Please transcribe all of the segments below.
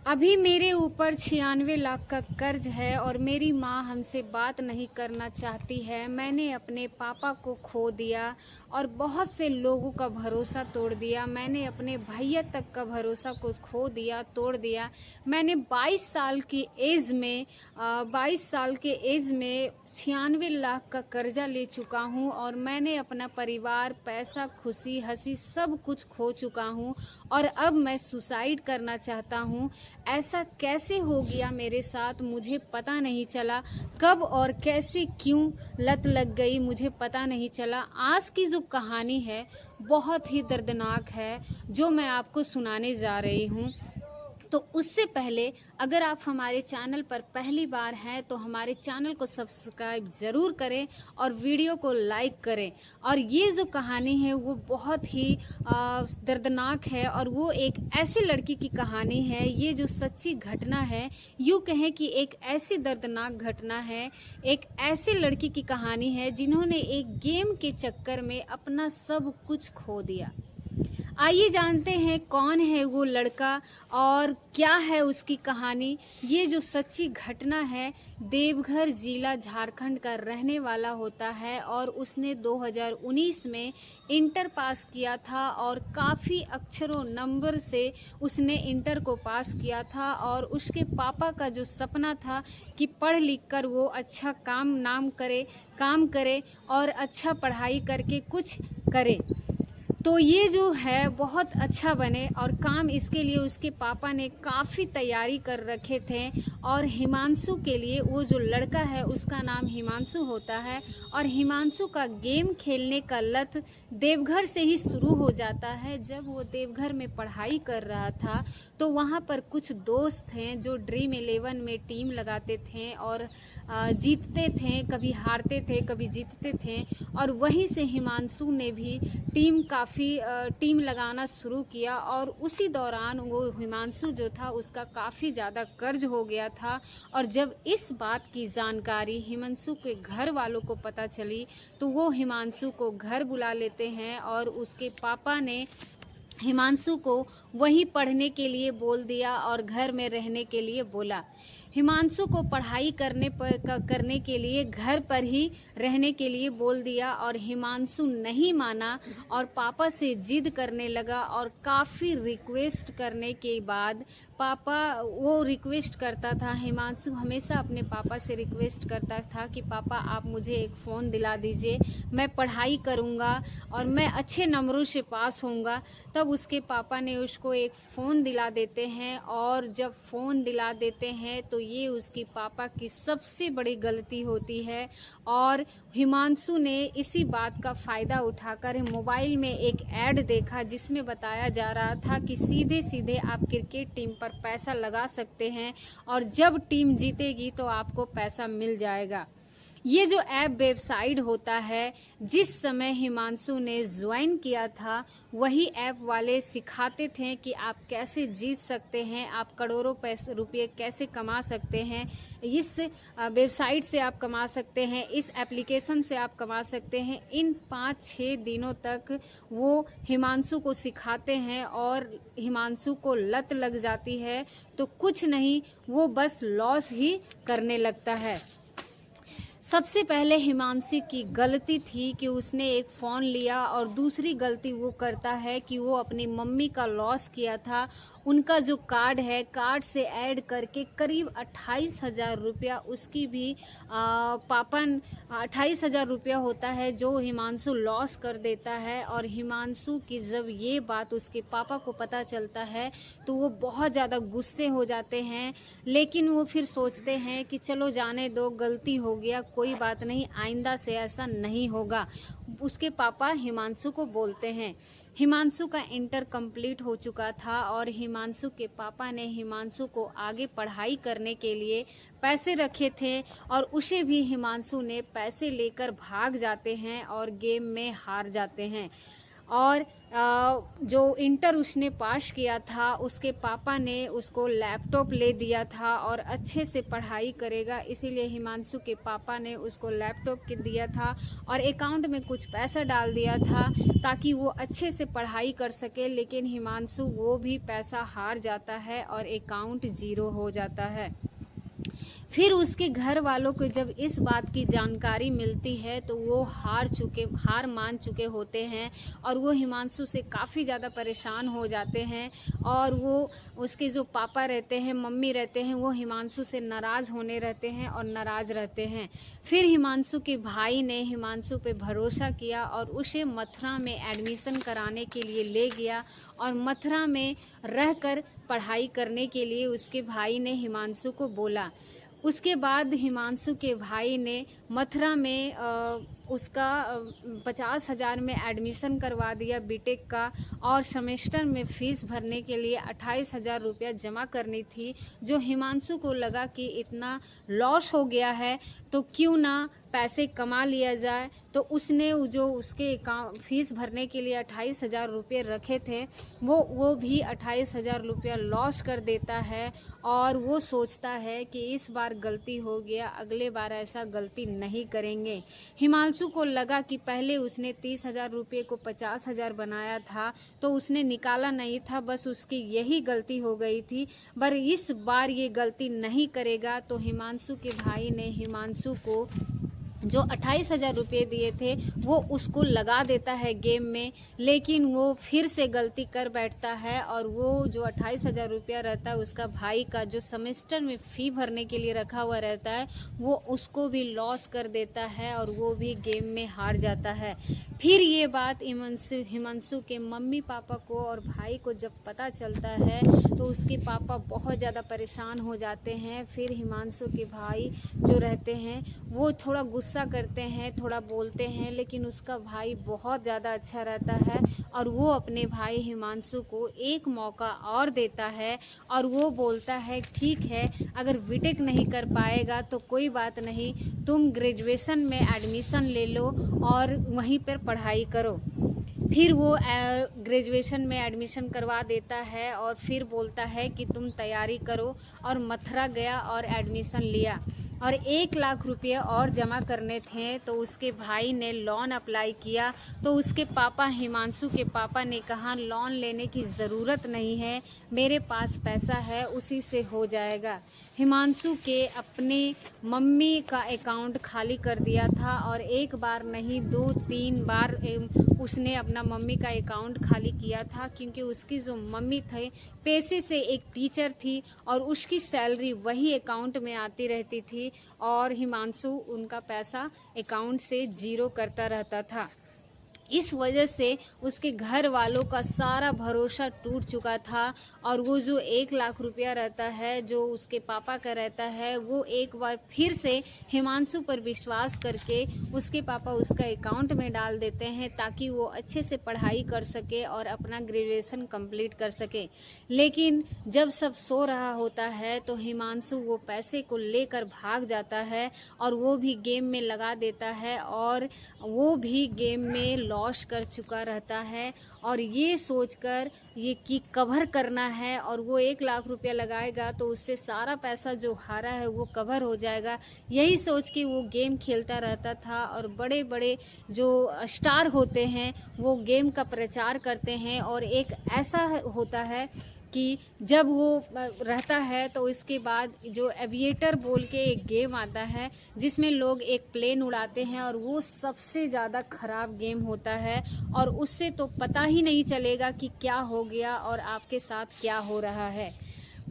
अभी मेरे ऊपर 96 लाख का कर्ज है और मेरी माँ हमसे बात नहीं करना चाहती है। मैंने अपने पापा को खो दिया और बहुत से लोगों का भरोसा तोड़ दिया। मैंने अपने भैया तक का भरोसा को खो दिया, तोड़ दिया। मैंने 22 साल की एज में 22 साल के एज में 96 लाख का कर्जा ले चुका हूँ और मैंने अपना परिवार, पैसा, खुशी, हंसी सब कुछ खो चुका हूँ और अब मैं सुसाइड करना चाहता हूँ। ऐसा कैसे हो गया मेरे साथ मुझे पता नहीं चला। कब और कैसे क्यों लत लग गई मुझे पता नहीं चला। आज की जो कहानी है बहुत ही दर्दनाक है जो मैं आपको सुनाने जा रही हूँ। तो उससे पहले अगर आप हमारे चैनल पर पहली बार हैं तो हमारे चैनल को सब्सक्राइब ज़रूर करें और वीडियो को लाइक करें। और ये जो कहानी है वो बहुत ही दर्दनाक है और वो एक ऐसी लड़की की कहानी है। ये जो सच्ची घटना है, यूँ कहें कि एक ऐसी दर्दनाक घटना है, एक ऐसी लड़की की कहानी है जिन्होंने एक गेम के चक्कर में अपना सब कुछ खो दिया। आइए जानते हैं कौन है वो लड़का और क्या है उसकी कहानी। ये जो सच्ची घटना है, देवघर जिला झारखंड का रहने वाला होता है और उसने 2019 में इंटर पास किया था और काफ़ी अक्षरों नंबर से उसने इंटर को पास किया था। और उसके पापा का जो सपना था कि पढ़ लिख कर वो अच्छा काम करे और अच्छा पढ़ाई करके कुछ करे तो ये जो है बहुत अच्छा बने। और काम इसके लिए उसके पापा ने काफ़ी तैयारी कर रखे थे। और हिमांशु के लिए, वो जो लड़का है उसका नाम हिमांशु होता है और हिमांशु का गेम खेलने का लत देवघर से ही शुरू हो जाता है। जब वो देवघर में पढ़ाई कर रहा था तो वहाँ पर कुछ दोस्त हैं जो ड्रीम 11 में टीम लगाते थे और जीतते थे, कभी हारते थे, कभी जीतते थे। और वहीं से हिमांशु ने भी टीम लगाना शुरू किया और उसी दौरान वो हिमांशु जो था उसका काफ़ी ज़्यादा कर्ज हो गया था। और जब इस बात की जानकारी हिमांशु के घर वालों को पता चली तो वो हिमांशु को घर बुला लेते हैं और उसके पापा ने हिमांशु को वहीं पढ़ने के लिए बोल दिया और घर में रहने के लिए बोला। हिमांशु को पढ़ाई करने के लिए घर पर ही रहने के लिए बोल दिया और हिमांशु नहीं माना और पापा से जिद करने लगा। और काफ़ी रिक्वेस्ट करने के बाद वो रिक्वेस्ट करता था, हिमांशु हमेशा अपने पापा से रिक्वेस्ट करता था कि पापा आप मुझे एक फ़ोन दिला दीजिए, मैं पढ़ाई करूँगा और मैं अच्छे नंबरों से पास होऊंगा। तब उसके पापा ने उसको एक फ़ोन दिला देते हैं और जब फ़ोन दिला देते हैं तो ये उसकी पापा की सबसे बड़ी गलती होती है। और हिमांशु ने इसी बात का फ़ायदा उठाकर मोबाइल में एक ऐड देखा जिसमें बताया जा रहा था कि सीधे सीधे आप क्रिकेट टीम पर पैसा लगा सकते हैं और जब टीम जीतेगी तो आपको पैसा मिल जाएगा। ये जो ऐप वेबसाइट होता है, जिस समय हिमांशु ने ज्वाइन किया था वही ऐप वाले सिखाते थे कि आप कैसे जीत सकते हैं, आप करोड़ों रुपये कैसे कमा सकते हैं। इस वेबसाइट से आप कमा सकते हैं, इस एप्लीकेशन से आप कमा सकते हैं। इन 5-6 दिनों तक वो हिमांशु को सिखाते हैं और हिमांशु को लत लग जाती है तो कुछ नहीं, वो बस लॉस ही करने लगता है। सबसे पहले हिमांशु की गलती थी कि उसने एक फ़ोन लिया और दूसरी गलती वो करता है कि वो अपनी मम्मी का लॉस किया था। उनका जो कार्ड है, कार्ड से ऐड करके करीब 28,000 रुपया उसकी भी पापा 28,000 रुपया होता है जो हिमांशु लॉस कर देता है। और हिमांशु की जब ये बात उसके पापा को पता चलता है तो वो बहुत ज़्यादा गुस्से हो जाते हैं, लेकिन वो फिर सोचते हैं कि चलो जाने दो, गलती हो गया, कोई बात नहीं, आइंदा से ऐसा नहीं होगा। उसके पापा हिमांशु को बोलते हैं। हिमांशु का इंटर कंप्लीट हो चुका था और हिमांशु के पापा ने हिमांशु को आगे पढ़ाई करने के लिए पैसे रखे थे और उसे भी हिमांशु ने पैसे लेकर भाग जाते हैं और गेम में हार जाते हैं। और जो इंटर उसने पास किया था उसके पापा ने उसको लैपटॉप ले दिया था और अच्छे से पढ़ाई करेगा, इसीलिए हिमांशु के पापा ने उसको लैपटॉप के दिया था और अकाउंट में कुछ पैसा डाल दिया था ताकि वो अच्छे से पढ़ाई कर सके। लेकिन हिमांशु वो भी पैसा हार जाता है और अकाउंट ज़ीरो हो जाता है। फिर उसके घर वालों को जब इस बात की जानकारी मिलती है तो वो हार मान चुके होते हैं और वो हिमांशु से काफ़ी ज़्यादा परेशान हो जाते हैं। और वो उसके जो पापा रहते हैं, मम्मी रहते हैं, वो हिमांशु से नाराज़ होने रहते हैं और नाराज़ रहते हैं। फिर हिमांशु के भाई ने हिमांशु पे भरोसा किया और उसे मथुरा में एडमिशन कराने के लिए ले गया और मथुरा में रहकर पढ़ाई करने के लिए उसके भाई ने हिमांशु को बोला। उसके बाद हिमांशु के भाई ने मथुरा में उसका 50,000 में एडमिशन करवा दिया बीटेक का और सेमेस्टर में फ़ीस भरने के लिए 28,000 रुपया जमा करनी थी। जो हिमांशु को लगा कि इतना लॉस हो गया है तो क्यों ना पैसे कमा लिया जाए, तो उसने जो उसके फ़ीस भरने के लिए 28,000 रुपये रखे थे वो भी 28,000 रुपया लॉस कर देता है। और वो सोचता है कि इस बार गलती हो गया, अगले बार ऐसा गलती नहीं करेंगे। हिमांशु को लगा कि पहले उसने 30,000 रुपये को 50,000 बनाया था तो उसने निकाला नहीं था, बस उसकी यही गलती हो गई थी। पर इस बार ये गलती नहीं करेगा। तो हिमांशु के भाई ने हिमांशु को जो 28,000 रुपये दिए थे वो उसको लगा देता है गेम में, लेकिन वो फिर से गलती कर बैठता है और वो जो 28,000 रुपया रहता है उसका भाई का जो सेमेस्टर में फ़ी भरने के लिए रखा हुआ रहता है वो उसको भी लॉस कर देता है और वो भी गेम में हार जाता है। फिर ये बात हिमांशु के मम्मी पापा को और भाई को जब पता चलता है तो उसके पापा बहुत ज़्यादा परेशान हो जाते हैं। फिर हिमांशु के भाई जो रहते हैं वो थोड़ा गुस्सा करते हैं, थोड़ा बोलते हैं, लेकिन उसका भाई बहुत ज़्यादा अच्छा रहता है और वो अपने भाई हिमांशु को एक मौका और देता है और वो बोलता है ठीक है, अगर बीटेक नहीं कर पाएगा तो कोई बात नहीं, तुम ग्रेजुएशन में एडमिशन ले लो और वहीं पर पढ़ाई करो। फिर वो ग्रेजुएशन में एडमिशन करवा देता है और फिर बोलता है कि तुम तैयारी करो और मथुरा गया और एडमिशन लिया और 1,00,000 रुपये और जमा करने थे। तो उसके भाई ने लोन अप्लाई किया तो उसके पापा हिमांशु के पापा ने कहा लोन लेने की ज़रूरत नहीं है, मेरे पास पैसा है उसी से हो जाएगा। हिमांशु के अपने मम्मी का अकाउंट खाली कर दिया था और एक बार नहीं 2-3 बार उसने अपना मम्मी का अकाउंट खाली किया था, क्योंकि उसकी जो मम्मी थे पैसे से एक टीचर थी और उसकी सैलरी वही अकाउंट में आती रहती थी और हिमांशु उनका पैसा अकाउंट से ज़ीरो करता रहता था। इस वजह से उसके घर वालों का सारा भरोसा टूट चुका था और वो जो 1,00,000 रुपया रहता है जो उसके पापा का रहता है वो एक बार फिर से हिमांशु पर विश्वास करके उसके पापा उसका अकाउंट में डाल देते हैं ताकि वो अच्छे से पढ़ाई कर सके और अपना ग्रेजुएशन कंप्लीट कर सके। लेकिन जब सब सो रहा होता है तो हिमांशु वो पैसे को लेकर भाग जाता है और वो भी गेम में लगा देता है और वो भी गेम में लॉस कर चुका रहता है और ये सोचकर ये कि कवर करना है और वो 1,00,000 रुपया लगाएगा तो उससे सारा पैसा जो हारा है वो कवर हो जाएगा, यही सोच के वो गेम खेलता रहता था। और बड़े बड़े जो स्टार होते हैं वो गेम का प्रचार करते हैं और एक ऐसा होता है कि जब वो रहता है तो इसके बाद जो एविएटर बोल के एक गेम आता है जिसमें लोग एक प्लेन उड़ाते हैं और वो सबसे ज़्यादा ख़राब गेम होता है और उससे तो पता ही नहीं चलेगा कि क्या हो गया और आपके साथ क्या हो रहा है।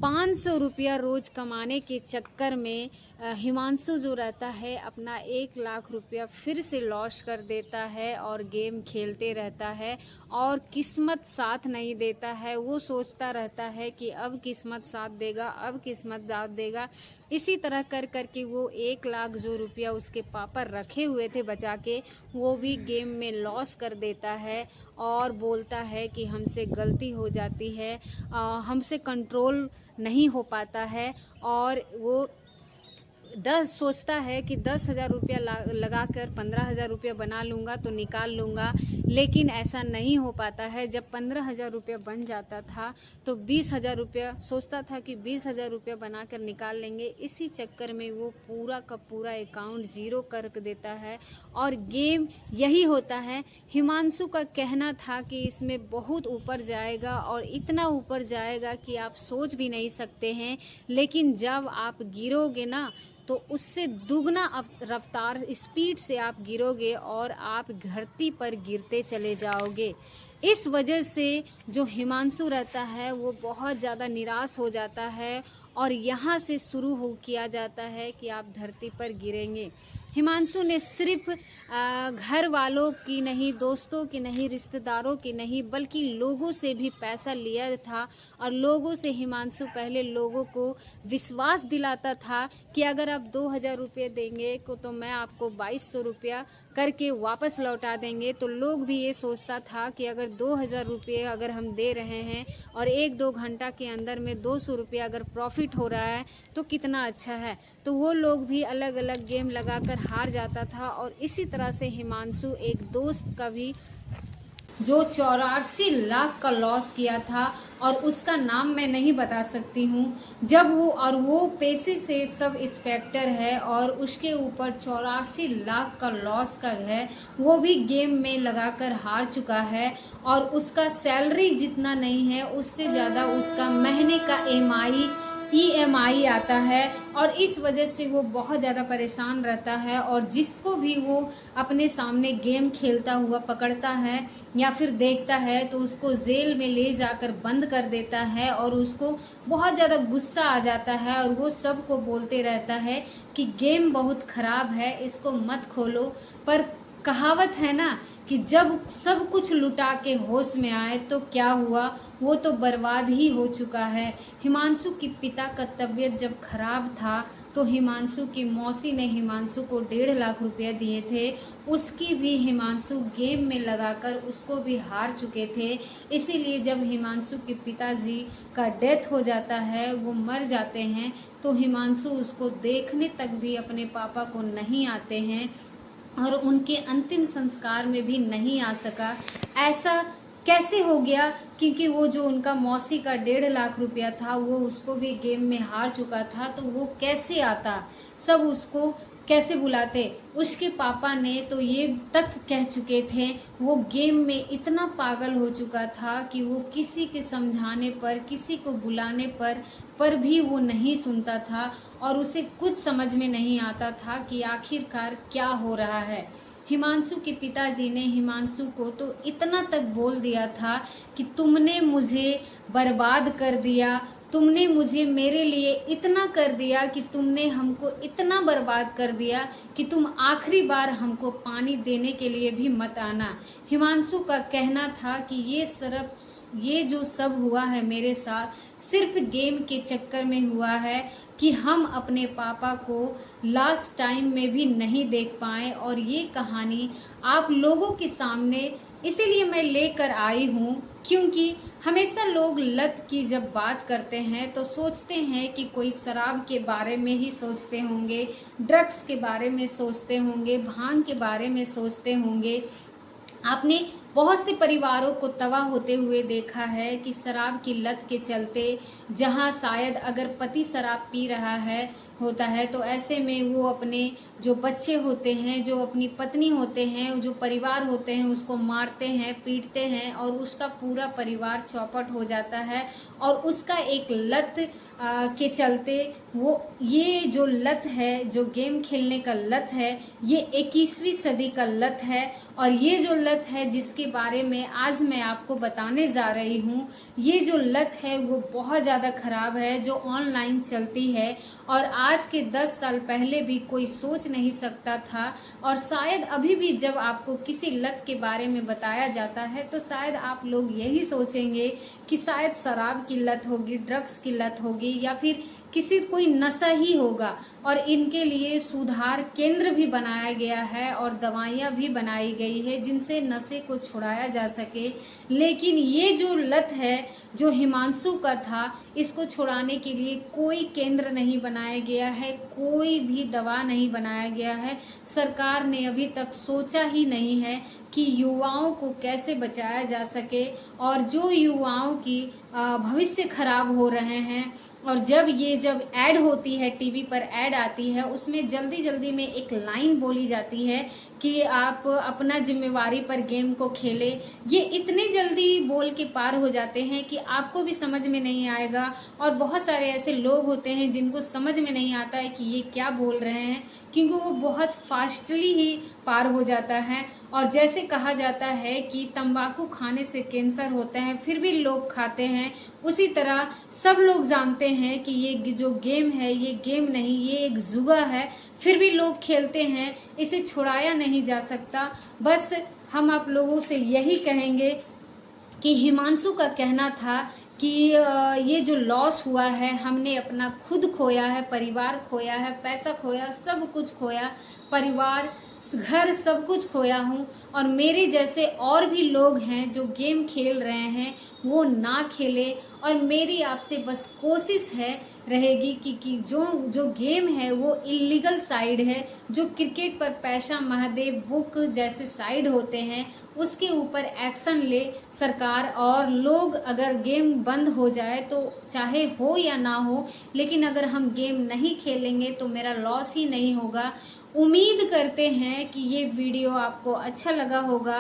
500 रुपया रोज़ कमाने के चक्कर में हिमांशु जो रहता है अपना 1,00,000 रुपया फिर से लॉस कर देता है और गेम खेलते रहता है और किस्मत साथ नहीं देता है। वो सोचता रहता है कि अब किस्मत साथ देगा, अब किस्मत साथ देगा। इसी तरह कर कर के वो 1,00,000 जो रुपया उसके पापा रखे हुए थे बचा के वो भी गेम में लॉस कर देता है और बोलता है कि हमसे गलती हो जाती है, हमसे कंट्रोल नहीं हो पाता है और वो सोचता है कि 10,000 रुपया लगा कर 15,000 रुपया बना लूँगा तो निकाल लूँगा, लेकिन ऐसा नहीं हो पाता है। जब 15,000 रुपया बन जाता था तो 20,000 रुपया सोचता था कि 20,000 रुपया बना कर निकाल लेंगे। इसी चक्कर में वो पूरा का पूरा अकाउंट ज़ीरो कर देता है और गेम यही होता है। हिमांशु का कहना था कि इसमें बहुत ऊपर जाएगा और इतना ऊपर जाएगा कि आप सोच भी नहीं सकते हैं, लेकिन जब आप गिरोगे ना तो उससे दुगना रफ्तार स्पीड से आप गिरोगे और आप धरती पर गिरते चले जाओगे। इस वजह से जो हिमांशु रहता है वो बहुत ज़्यादा निराश हो जाता है और यहाँ से शुरू हो किया जाता है कि आप धरती पर गिरेंगे। हिमांशु ने सिर्फ घर वालों की नहीं, दोस्तों की नहीं, रिश्तेदारों की नहीं, बल्कि लोगों से भी पैसा लिया था और लोगों से हिमांशु पहले लोगों को विश्वास दिलाता था कि अगर आप 2,000 रुपये देंगे तो मैं आपको 2,200 रुपया करके वापस लौटा देंगे। तो लोग भी ये सोचता था कि अगर 2,000 रुपये अगर हम दे रहे हैं और 1-2 घंटा के अंदर में 200 रुपया अगर प्रॉफिट हो रहा है तो कितना अच्छा है। तो वो लोग भी अलग अलग गेम लगाकर हार जाता था और इसी तरह से हिमांशु एक दोस्त का भी जो 84 लाख का लॉस किया था और उसका नाम मैं नहीं बता सकती हूँ। जब वो पेशे से सब इंस्पेक्टर है और उसके ऊपर 84 लाख का लॉस का है, वो भी गेम में लगाकर हार चुका है और उसका सैलरी जितना नहीं है उससे ज़्यादा उसका महीने का EMI आता है और इस वजह से वो बहुत ज़्यादा परेशान रहता है और जिसको भी वो अपने सामने गेम खेलता हुआ पकड़ता है या फिर देखता है तो उसको जेल में ले जाकर बंद कर देता है और उसको बहुत ज़्यादा गुस्सा आ जाता है और वो सबको बोलते रहता है कि गेम बहुत ख़राब है, इसको मत खोलो। पर कहावत है ना कि जब सब कुछ लुटा के होश में आए तो क्या हुआ, वो तो बर्बाद ही हो चुका है। हिमांशु की पिता का तबीयत जब खराब था तो हिमांशु की मौसी ने हिमांशु को 1.5 लाख रुपया दिए थे, उसकी भी हिमांशु गेम में लगाकर उसको भी हार चुके थे। इसीलिए जब हिमांशु के पिताजी का डेथ हो जाता है, वो मर जाते हैं, तो हिमांशु उसको देखने तक भी अपने पापा को नहीं आते हैं और उनके अंतिम संस्कार में भी नहीं आ सका। ऐसा कैसे हो गया? क्योंकि वो जो उनका मौसी का 1.5 लाख रुपया था वो उसको भी गेम में हार चुका था, तो वो कैसे आता, सब उसको कैसे बुलाते। उसके पापा ने तो ये तक कह चुके थे, वो गेम में इतना पागल हो चुका था कि वो किसी के समझाने पर, किसी को बुलाने पर भी वो नहीं सुनता था और उसे कुछ समझ में नहीं आता था कि आखिरकार क्या हो रहा है। हिमांशु के पिताजी ने हिमांशु को तो इतना तक बोल दिया था कि तुमने मुझे बर्बाद कर दिया, तुमने मुझे मेरे लिए इतना कर दिया कि तुमने हमको इतना बर्बाद कर दिया कि तुम आखिरी बार हमको पानी देने के लिए भी मत आना। हिमांशु का कहना था कि ये जो सब हुआ है मेरे साथ सिर्फ गेम के चक्कर में हुआ है कि हम अपने पापा को लास्ट टाइम में भी नहीं देख पाए और ये कहानी आप लोगों के सामने इसीलिए मैं लेकर आई हूँ क्योंकि हमेशा लोग लत की जब बात करते हैं तो सोचते हैं कि कोई शराब के बारे में ही सोचते होंगे, ड्रग्स के बारे में सोचते होंगे, भांग के बारे में सोचते होंगे। आपने बहुत से परिवारों को तबाह होते हुए देखा है कि शराब की लत के चलते, जहां शायद अगर पति शराब पी रहा होता है तो ऐसे में वो अपने जो बच्चे होते हैं, जो अपनी पत्नी होते हैं, जो परिवार होते हैं उसको मारते हैं, पीटते हैं और उसका पूरा परिवार चौपट हो जाता है। और उसका एक लत के चलते ये जो लत है, जो गेम खेलने का लत है, ये 21वीं सदी का लत है और ये जो लत है जिसके बारे में आज मैं आपको बताने जा रही हूँ, ये जो लत है वो बहुत ज़्यादा ख़राब है, जो ऑनलाइन चलती है और आज के 10 साल पहले भी कोई सोच नहीं सकता था। और शायद अभी भी जब आपको किसी लत के बारे में बताया जाता है तो शायद आप लोग यही सोचेंगे कि शायद शराब की लत होगी, ड्रग्स की लत होगी या फिर कोई नशा ही होगा। और इनके लिए सुधार केंद्र भी बनाया गया है और दवाइयाँ भी बनाई गई है जिनसे नशे को छुड़ाया जा सके। लेकिन ये जो लत है जो हिमांशु का था, इसको छुड़ाने के लिए कोई केंद्र नहीं बनाया गया है, कोई भी दवा नहीं बनाया गया है। सरकार ने अभी तक सोचा ही नहीं है कि युवाओं को कैसे बचाया जा सके, और जो युवाओं की भविष्य खराब हो रहे हैं। और जब ऐड होती है, टीवी पर ऐड आती है, उसमें जल्दी जल्दी में एक लाइन बोली जाती है कि आप अपना जिम्मेवारी पर गेम को खेले। ये इतने जल्दी बोल के पार हो जाते हैं कि आपको भी समझ में नहीं आएगा, और बहुत सारे ऐसे लोग होते हैं जिनको समझ में नहीं आता है कि ये क्या बोल रहे हैं, क्योंकि वो बहुत फास्टली ही पार हो जाता है। और जैसे कहा जाता है कि तंबाकू खाने से कैंसर होता है, फिर भी लोग खाते हैं, उसी तरह सब लोग जानते हैं कि ये जो गेम है ये गेम नहीं, ये एक जुआ है, फिर भी लोग खेलते हैं। इसे छुड़ाया नहीं जा सकता। बस हम आप लोगों से यही कहेंगे कि हिमांशु का कहना था कि ये जो लॉस हुआ है, हमने अपना खुद खोया है, परिवार खोया है, पैसा खोया, सब कुछ खोया, परिवार, घर, सब कुछ खोया हूँ। और मेरे जैसे और भी लोग हैं जो गेम खेल रहे हैं, वो ना खेले। और मेरी आपसे बस कोशिश रहेगी कि जो गेम है वो इलीगल साइड है, जो क्रिकेट पर पैसा महादेव बुक जैसे साइड होते हैं, उसके ऊपर एक्शन ले सरकार। और लोग अगर गेम बंद हो जाए तो चाहे हो या ना हो, लेकिन अगर हम गेम नहीं खेलेंगे तो मेरा लॉस ही नहीं होगा। उम्मीद करते हैं कि ये वीडियो आपको अच्छा लगा होगा,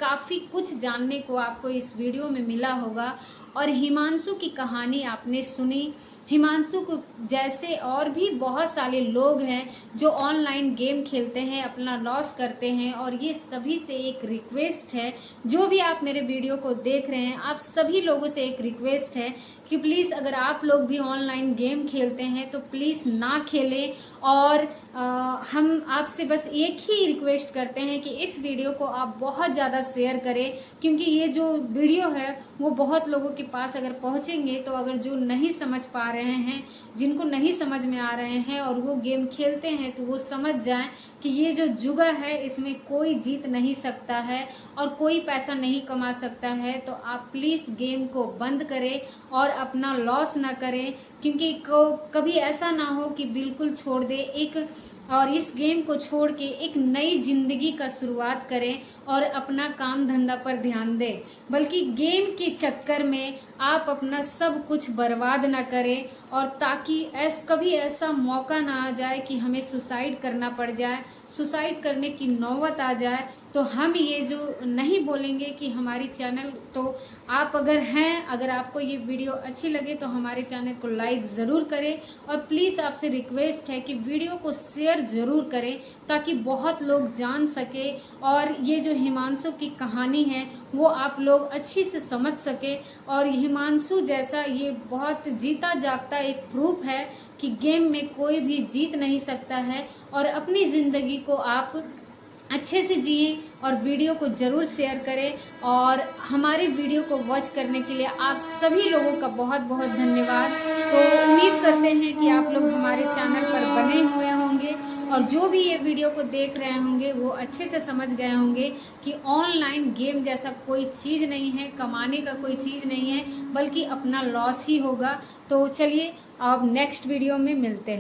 काफ़ी कुछ जानने को आपको इस वीडियो में मिला होगा। और हिमांशु की कहानी आपने सुनी। हिमांशु को जैसे और भी बहुत सारे लोग हैं जो ऑनलाइन गेम खेलते हैं, अपना लॉस करते हैं। और ये सभी से एक रिक्वेस्ट है, जो भी आप मेरे वीडियो को देख रहे हैं, आप सभी लोगों से एक रिक्वेस्ट है कि प्लीज़ अगर आप लोग भी ऑनलाइन गेम खेलते हैं तो प्लीज़ ना खेलें। और हम आपसे बस एक ही रिक्वेस्ट करते हैं कि इस वीडियो को आप बहुत ज़्यादा शेयर करें, क्योंकि ये जो वीडियो है वो बहुत लोगों के पास अगर पहुंचेंगे तो अगर जो नहीं समझ पा रहे हैं, जिनको नहीं समझ में आ रहे हैं और वो गेम खेलते हैं, तो वो समझ जाएं कि ये जो जुआ है इसमें कोई जीत नहीं सकता है और कोई पैसा नहीं कमा सकता है। तो आप प्लीज़ गेम को बंद करें और अपना लॉस ना करें, क्योंकि कभी ऐसा ना हो कि बिल्कुल छोड़ दे और इस गेम को छोड़ के एक नई जिंदगी का शुरुआत करें और अपना काम धंधा पर ध्यान दें, बल्कि गेम के चक्कर में आप अपना सब कुछ बर्बाद ना करें। और ताकि कभी ऐसा मौका ना आ जाए कि हमें सुसाइड करना पड़ जाए, सुसाइड करने की नौबत आ जाए, तो हम ये जो नहीं बोलेंगे कि हमारी चैनल, तो आप अगर आपको ये वीडियो अच्छी लगे तो हमारे चैनल को लाइक ज़रूर करें। और प्लीज़ आपसे रिक्वेस्ट है कि वीडियो को शेयर ज़रूर करें ताकि बहुत लोग जान सके और ये जो हिमांशु की कहानी है वो आप लोग अच्छी से समझ सके। और हिमांशु जैसा ये बहुत जीता जागता एक प्रूफ है कि गेम में कोई भी जीत नहीं सकता है। और अपनी ज़िंदगी को आप अच्छे से जिए और वीडियो को ज़रूर शेयर करें। और हमारे वीडियो को वॉच करने के लिए आप सभी लोगों का बहुत बहुत धन्यवाद। तो उम्मीद करते हैं कि आप लोग हमारे चैनल पर बने हुए होंगे और जो भी ये वीडियो को देख रहे होंगे वो अच्छे से समझ गए होंगे कि ऑनलाइन गेम जैसा कोई चीज़ नहीं है, कमाने का कोई चीज़ नहीं है, बल्कि अपना लॉस ही होगा। तो चलिए अब नेक्स्ट वीडियो में मिलते हैं।